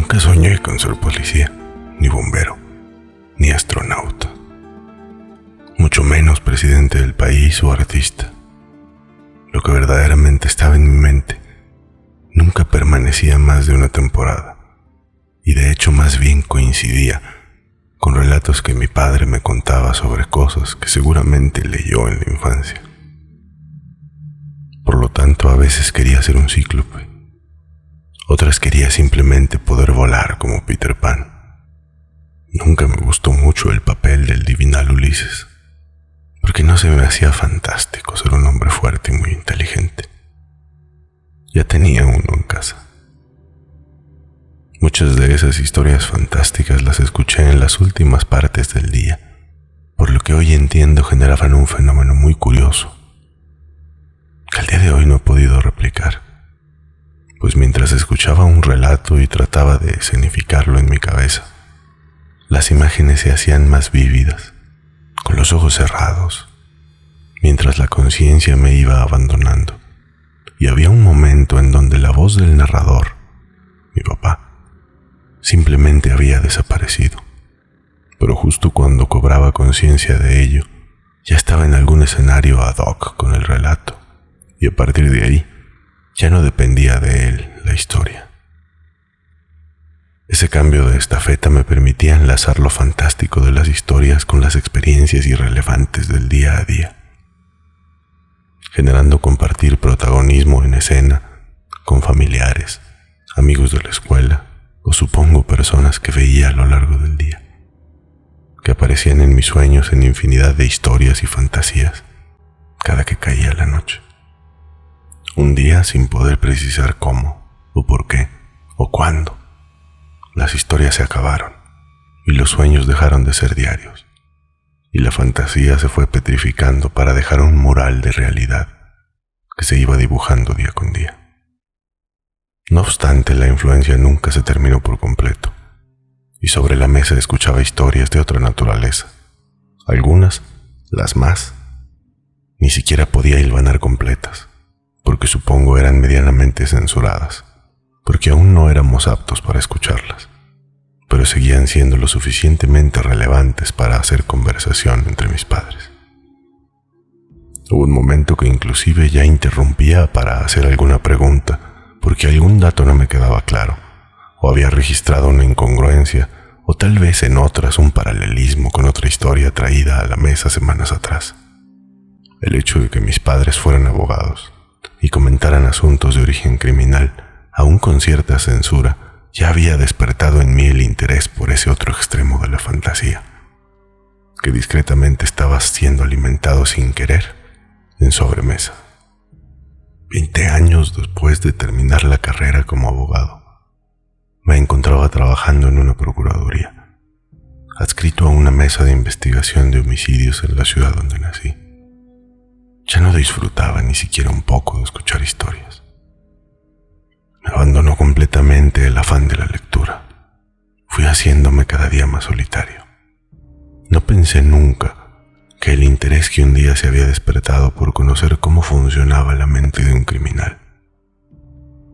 Nunca soñé con ser policía, ni bombero, ni astronauta, mucho menos presidente del país o artista. Lo que verdaderamente estaba en mi mente nunca permanecía más de una temporada, y de hecho más bien coincidía con relatos que mi padre me contaba sobre cosas que seguramente leyó en la infancia. Por lo tanto, a veces quería ser un cíclope, otras quería simplemente poder volar como Peter Pan. Nunca me gustó mucho el papel del divinal Ulises, porque no se me hacía fantástico ser un hombre fuerte y muy inteligente. Ya tenía uno en casa. Muchas de esas historias fantásticas las escuché en las últimas partes del día, por lo que hoy entiendo generaban un fenómeno muy curioso, que al día de hoy no he podido replicar, pues mientras escuchaba un relato y trataba de escenificarlo en mi cabeza, las imágenes se hacían más vívidas, con los ojos cerrados, mientras la conciencia me iba abandonando, y había un momento en donde la voz del narrador, mi papá, simplemente había desaparecido. Pero justo cuando cobraba conciencia de ello, ya estaba en algún escenario ad hoc con el relato, y a partir de ahí, ya no dependía de él la historia. Ese cambio de estafeta me permitía enlazar lo fantástico de las historias con las experiencias irrelevantes del día a día, generando compartir protagonismo en escena con familiares, amigos de la escuela, o supongo personas que veía a lo largo del día, que aparecían en mis sueños en infinidad de historias y fantasías cada que caía la noche. Un día, sin poder precisar cómo, o por qué, o cuándo, las historias se acabaron y los sueños dejaron de ser diarios, y la fantasía se fue petrificando para dejar un mural de realidad que se iba dibujando día con día. No obstante, la influencia nunca se terminó por completo, y sobre la mesa escuchaba historias de otra naturaleza. Algunas, las más, ni siquiera podía hilvanar completas, porque supongo eran medianamente censuradas, porque aún no éramos aptos para escucharlas, pero seguían siendo lo suficientemente relevantes para hacer conversación entre mis padres. Hubo un momento que inclusive ya interrumpía para hacer alguna pregunta, porque algún dato no me quedaba claro, o había registrado una incongruencia, o tal vez en otras un paralelismo con otra historia traída a la mesa semanas atrás. El hecho de que mis padres fueran abogados y comentaran asuntos de origen criminal, aún con cierta censura, ya había despertado en mí el interés por ese otro extremo de la fantasía, que discretamente estaba siendo alimentado sin querer en sobremesa. 20 años después de terminar la carrera como abogado, me encontraba trabajando en una procuraduría, adscrito a una mesa de investigación de homicidios en la ciudad donde nací. Ya no disfrutaba ni siquiera un poco de escuchar historias. Me abandonó completamente el afán de la lectura. Fui haciéndome cada día más solitario. No pensé nunca que el interés que un día se había despertado por conocer cómo funcionaba la mente de un criminal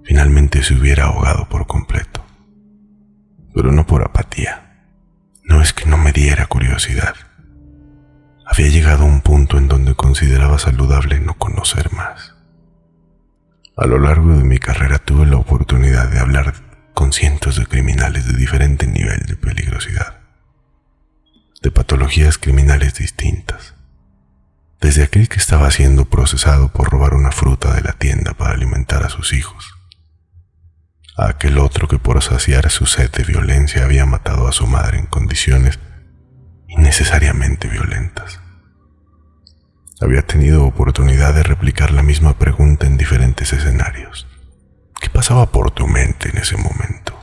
finalmente se hubiera ahogado por completo. Pero no por apatía. No es que no me diera curiosidad. Había llegado a un punto en donde consideraba saludable no conocer más. A lo largo de mi carrera tuve la oportunidad de hablar con cientos de criminales de diferente nivel de peligrosidad, de patologías criminales distintas, desde aquel que estaba siendo procesado por robar una fruta de la tienda para alimentar a sus hijos, a aquel otro que por saciar su sed de violencia había matado a su madre en condiciones innecesariamente violentas. Había tenido oportunidad de replicar la misma pregunta en diferentes escenarios. ¿Qué pasaba por tu mente en ese momento?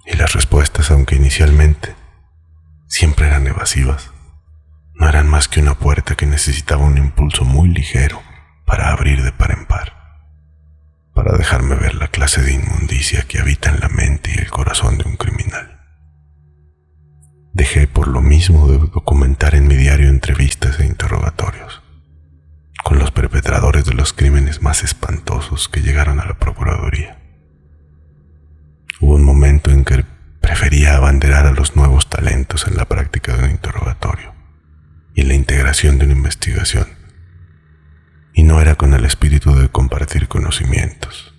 Y las respuestas, aunque inicialmente siempre eran evasivas, no eran más que una puerta que necesitaba un impulso muy ligero para abrir de par en par, para dejarme ver la clase de inmundicia que habita en la mente y el corazón de un criminal. Dejé por lo mismo de documentar en mi diario entrevistas e interrogatorios con los perpetradores de los crímenes más espantosos que llegaron a la Procuraduría. Hubo un momento en que prefería abanderar a los nuevos talentos en la práctica de un interrogatorio y en la integración de una investigación. Y no era con el espíritu de compartir conocimientos.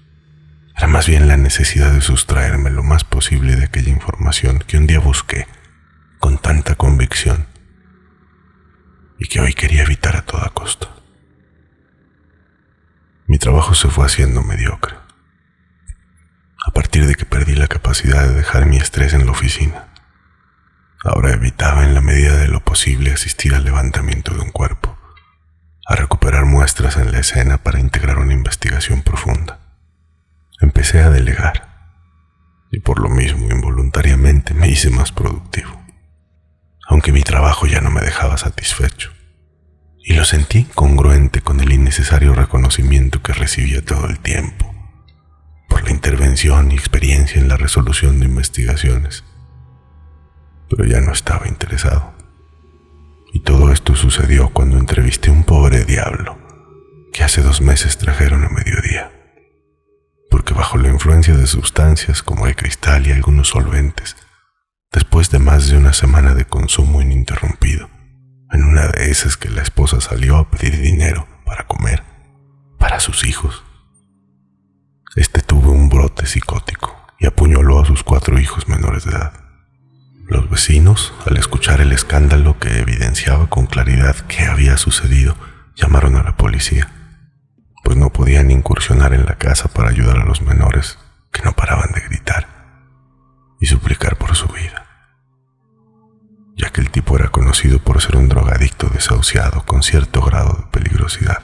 Era más bien la necesidad de sustraerme lo más posible de aquella información que un día busqué con tanta convicción y que hoy quería evitar a toda costa. Mi trabajo se fue haciendo mediocre. A partir de que perdí la capacidad de dejar mi estrés en la oficina, ahora evitaba en la medida de lo posible asistir al levantamiento de un cuerpo, a recuperar muestras en la escena para integrar una investigación profunda. Empecé a delegar y por lo mismo involuntariamente me hice más productivo, aunque mi trabajo ya no me dejaba satisfecho, y lo sentí congruente con el innecesario reconocimiento que recibía todo el tiempo por la intervención y experiencia en la resolución de investigaciones. Pero ya no estaba interesado. Y todo esto sucedió cuando entrevisté a un pobre diablo que hace 2 meses trajeron a mediodía, porque bajo la influencia de sustancias como el cristal y algunos solventes, después de más de una semana de consumo ininterrumpido, en una de esas que la esposa salió a pedir dinero para comer, para sus hijos, tuvo un brote psicótico y apuñaló a sus 4 hijos menores de edad. Los vecinos, al escuchar el escándalo que evidenciaba con claridad qué había sucedido, llamaron a la policía, pues no podían incursionar en la casa para ayudar a los menores que no paraban de gritar y suplicar por su vida, ya que el tipo era conocido por ser un drogadicto desahuciado con cierto grado de peligrosidad,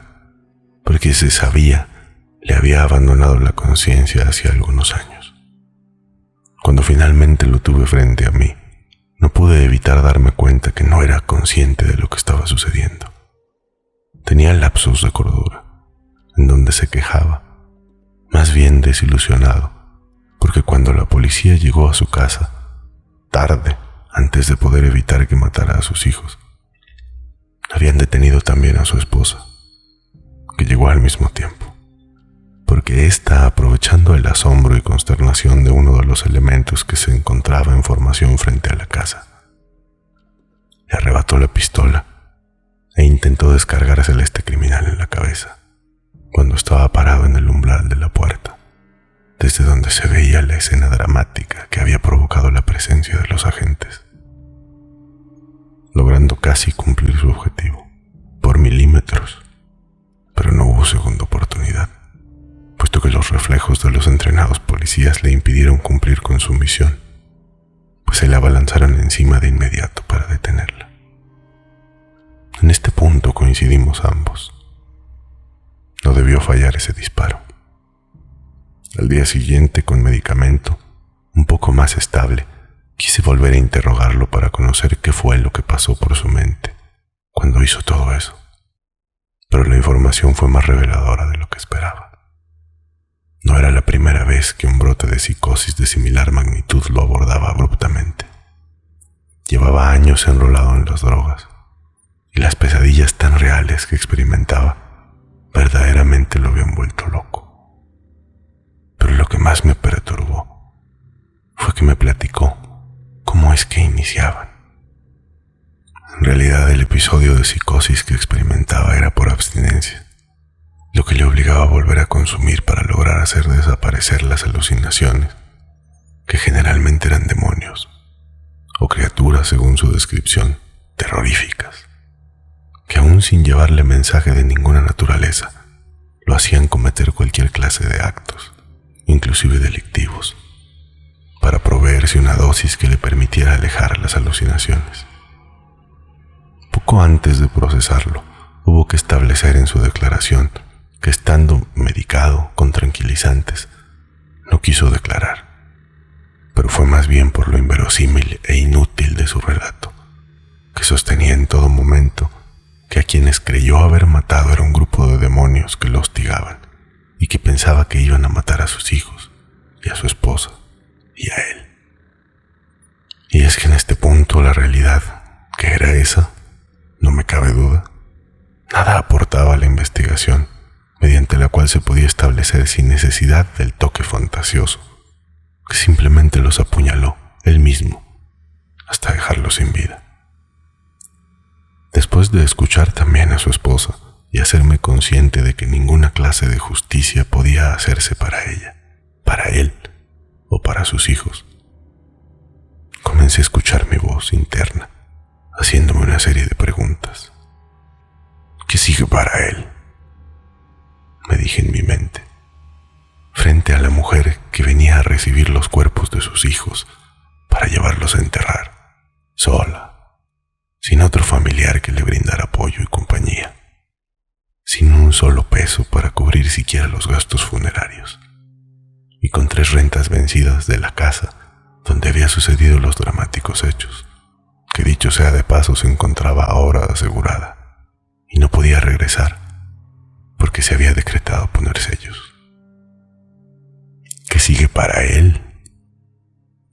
porque se sabía le había abandonado la conciencia hacía algunos años. Cuando finalmente lo tuve frente a mí, no pude evitar darme cuenta que no era consciente de lo que estaba sucediendo. Tenía lapsos de cordura, en donde se quejaba, más bien desilusionado, porque cuando la policía llegó a su casa, tarde, antes de poder evitar que matara a sus hijos, habían detenido también a su esposa, que llegó al mismo tiempo, porque ésta, aprovechando el asombro y consternación de uno de los elementos que se encontraba en formación frente a la casa, le arrebató la pistola e intentó descargársela a este criminal en la cabeza, cuando estaba parado en el umbral de la puerta, desde donde se veía la escena dramática que había provocado la presencia de los agentes, logrando casi cumplir su objetivo, por milímetros, pero no hubo segunda oportunidad, puesto que los reflejos de los entrenados policías le impidieron cumplir con su misión, pues se le abalanzaron encima de inmediato para detenerla. En este punto coincidimos ambos. No debió fallar ese disparo. Al día siguiente, con medicamento, un poco más estable, quise volver a interrogarlo para conocer qué fue lo que pasó por su mente cuando hizo todo eso. Pero la información fue más reveladora de lo que esperaba. No era la primera vez que un brote de psicosis de similar magnitud lo abordaba abruptamente. Llevaba años enrolado en las drogas, y las pesadillas tan reales que experimentaba verdaderamente lo habían vuelto loco. Pero lo que más me perturbó fue que me platicó cómo es que iniciaban. En realidad, el episodio de psicosis que experimentaba era por abstinencia, lo que le obligaba a volver a consumir para lograr hacer desaparecer las alucinaciones, que generalmente eran demonios o criaturas, según su descripción, terroríficas, que aún sin llevarle mensaje de ninguna naturaleza, lo hacían cometer cualquier clase de actos, inclusive delictivos, para proveerse una dosis que le permitiera alejar las alucinaciones. Poco antes de procesarlo, hubo que establecer en su declaración que, estando medicado con tranquilizantes, no quiso declarar, pero fue más bien por lo inverosímil e inútil de su relato, que sostenía en todo momento que a quienes creyó haber matado era un grupo de demonios que lo hostigaban y que pensaba que iban a matar a sus hijos y a su esposa y a él. Y es que en este punto la realidad, que era esa, no me cabe duda, nada aportaba a la investigación, mediante la cual se podía establecer sin necesidad del toque fantasioso que simplemente los apuñaló él mismo hasta dejarlos sin vida. Después de escuchar también a su esposa y hacerme consciente de que ninguna clase de justicia podía hacerse para ella, para él o para sus hijos, comencé a escuchar mi voz interna, haciéndome una serie de preguntas. ¿Qué sigue para él?, me dije en mi mente, frente a la mujer que venía a recibir los cuerpos de sus hijos para llevarlos a enterrar, sola, sin otro familiar que le brindara apoyo y compañía, sin un solo peso para cubrir siquiera los gastos funerarios, y con 3 rentas vencidas de la casa donde había sucedido los dramáticos hechos, que dicho sea de paso se encontraba ahora asegurada, y no podía regresar porque se había decretado poner sellos. ¿Qué sigue para él?,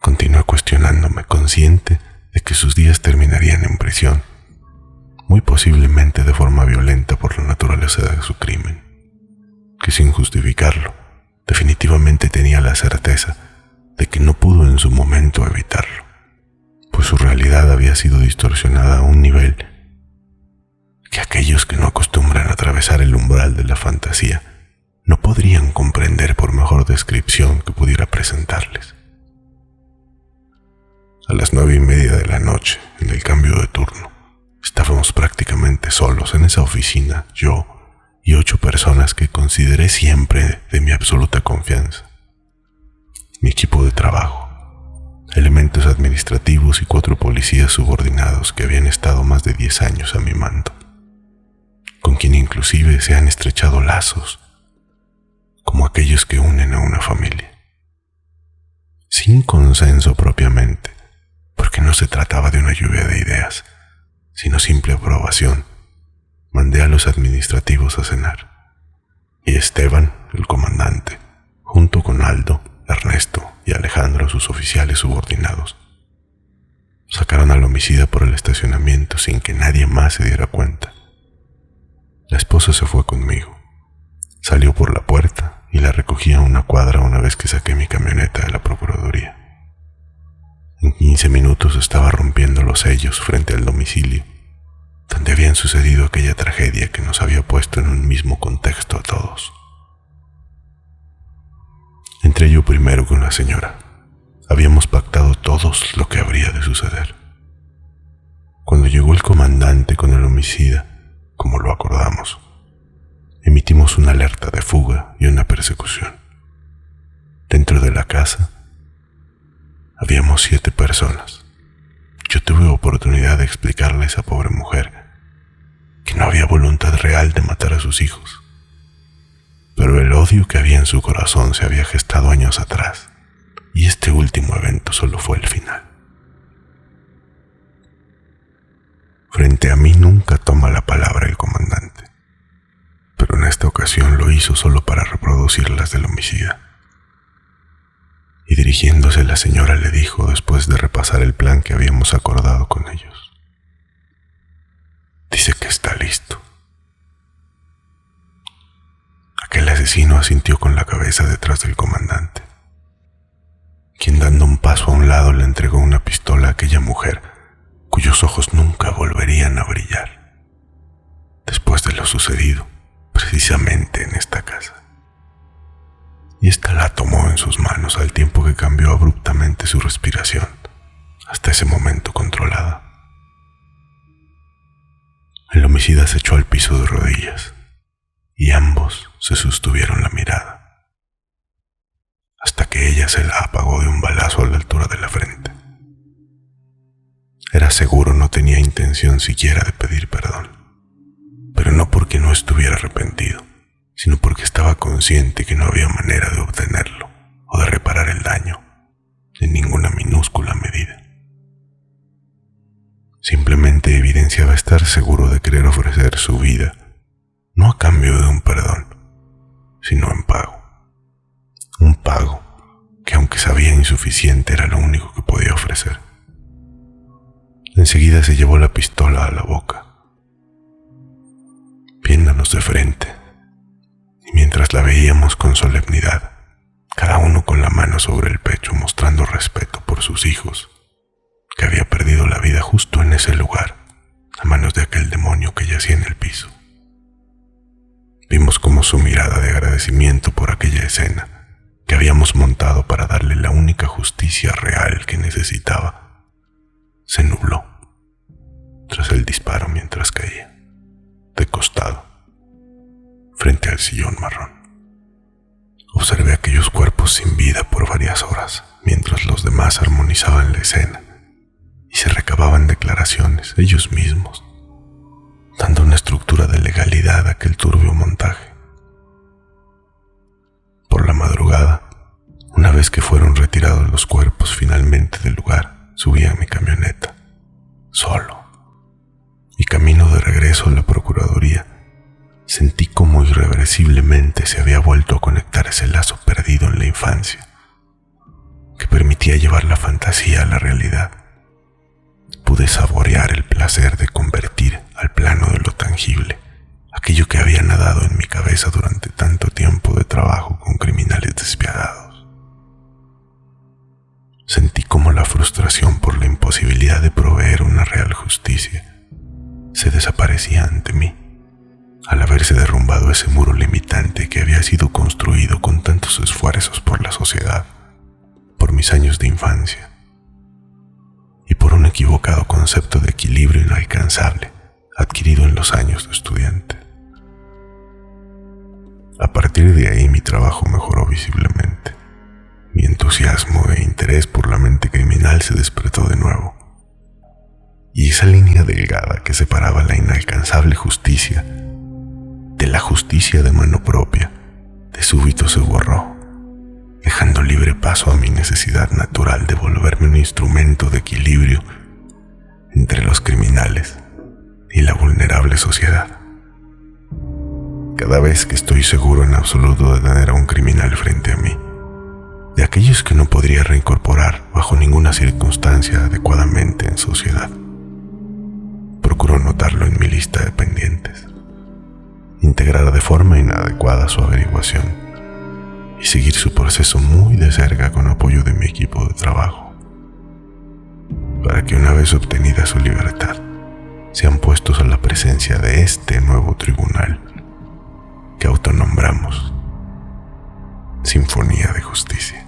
continué cuestionándome, consciente de que sus días terminarían en prisión, muy posiblemente de forma violenta por la naturaleza de su crimen, que sin justificarlo, definitivamente tenía la certeza de que no pudo en su momento evitarlo, pues su realidad había sido distorsionada a un nivel que aquellos que no acostumbran a atravesar el umbral de la fantasía no podrían comprender por mejor descripción que pudiera presentarles. A las 9:30 de la noche, en el cambio de turno, estábamos prácticamente solos en esa oficina, yo y 8 personas que consideré siempre de mi absoluta confianza. Mi equipo de trabajo, elementos administrativos y 4 policías subordinados que habían estado más de 10 años a mi mando, con quien inclusive se han estrechado lazos, como aquellos que unen a una familia. Sin consenso propiamente, porque no se trataba de una lluvia de ideas, sino simple aprobación, mandé a los administrativos a cenar, y Esteban, el comandante, junto con Aldo, Ernesto y Alejandro, sus oficiales subordinados, sacaron al homicida por el estacionamiento sin que nadie más se diera cuenta. La esposa se fue conmigo, salió por la puerta y la recogí a una cuadra una vez que saqué mi camioneta de la Procuraduría. En 15 minutos estaba rompiendo los sellos frente al domicilio, donde habían sucedido aquella tragedia que nos había puesto en un mismo contexto a todos. Entré yo primero con la señora. Habíamos pactado todos lo que habría de suceder. Cuando llegó el comandante con el homicida, como lo acordamos, emitimos una alerta de fuga y una persecución. Dentro de la casa habíamos 7 personas. Yo tuve oportunidad de explicarle a esa pobre mujer que no había voluntad real de matar a sus hijos, pero el odio que había en su corazón se había gestado años atrás, y este último evento solo fue el final. Frente a mí nunca toma la palabra el comandante, pero en esta ocasión lo hizo solo para reproducir las del homicida. Y dirigiéndose a la señora le dijo, después de repasar el plan que habíamos acordado con ellos: dice que está listo. Aquel asesino asintió con la cabeza detrás del comandante, quien dando un paso a un lado le entregó una pistola a aquella mujer cuyos ojos nunca volverían a brillar, después de lo sucedido precisamente en esta casa. Y ésta la tomó en sus manos al tiempo que cambió abruptamente su respiración, hasta ese momento controlada. El homicida se echó al piso de rodillas, y ambos se sostuvieron la mirada, hasta que ella se la apagó de un balazo a la altura de la frente. Era seguro no tenía intención siquiera de pedir perdón, pero no porque no estuviera arrepentido, sino porque estaba consciente que no había manera de obtenerlo o de reparar el daño en ninguna minúscula medida. Simplemente evidenciaba estar seguro de querer ofrecer su vida, no a cambio de un perdón, sino en pago. Un pago que, aunque sabía insuficiente, era lo único que podía ofrecer. Enseguida se llevó la pistola a la boca, viéndonos de frente, y mientras la veíamos con solemnidad, cada uno con la mano sobre el pecho, mostró mostrando respeto por sus hijos, que había perdido la vida justo en ese lugar, a manos de aquel demonio que yacía en el piso. Vimos cómo su mirada de agradecimiento por aquella escena que habíamos montado para darle la única justicia real que necesitaba, se nubló tras el disparo mientras caía, de costado, frente al sillón marrón. Observé aquellos cuerpos sin vida por varias horas, mientras los demás armonizaban la escena y se recababan declaraciones ellos mismos, dando una estructura de legalidad a aquel turbio montaje. Por la madrugada, una vez que fueron retirados los cuerpos finalmente del lugar, subí a mi camioneta, solo, y camino de regreso a la procuraduría, sentí como irreversiblemente se había vuelto a conectar ese lazo perdido en la infancia, que permitía llevar la fantasía a la realidad. Pude saborear el placer de convertir al plano de lo tangible aquello que había nadado en mi cabeza durante tanto tiempo de trabajo con criminales despiadados. Sentí como la frustración por la imposibilidad de proveer una real justicia se desaparecía ante mí, al haberse derrumbado ese muro limitante que había sido construido con tantos esfuerzos por la sociedad, por mis años de infancia y por un equivocado concepto de equilibrio inalcanzable adquirido en los años de estudiante. A partir de ahí mi trabajo mejoró visiblemente. Mi entusiasmo e interés por la mente criminal se despertó de nuevo, y esa línea delgada que separaba la inalcanzable justicia de la justicia de mano propia de súbito se borró, dejando libre paso a mi necesidad natural de volverme un instrumento de equilibrio entre los criminales y la vulnerable sociedad. Cada vez que estoy seguro en absoluto de tener a un criminal frente a mí, de aquellos que no podría reincorporar bajo ninguna circunstancia adecuadamente en sociedad, procuro notarlo en mi lista de pendientes, integrar de forma inadecuada su averiguación y seguir su proceso muy de cerca con apoyo de mi equipo de trabajo, para que una vez obtenida su libertad, sean puestos a la presencia de este nuevo tribunal que autonombramos Sinfonía de Justicia.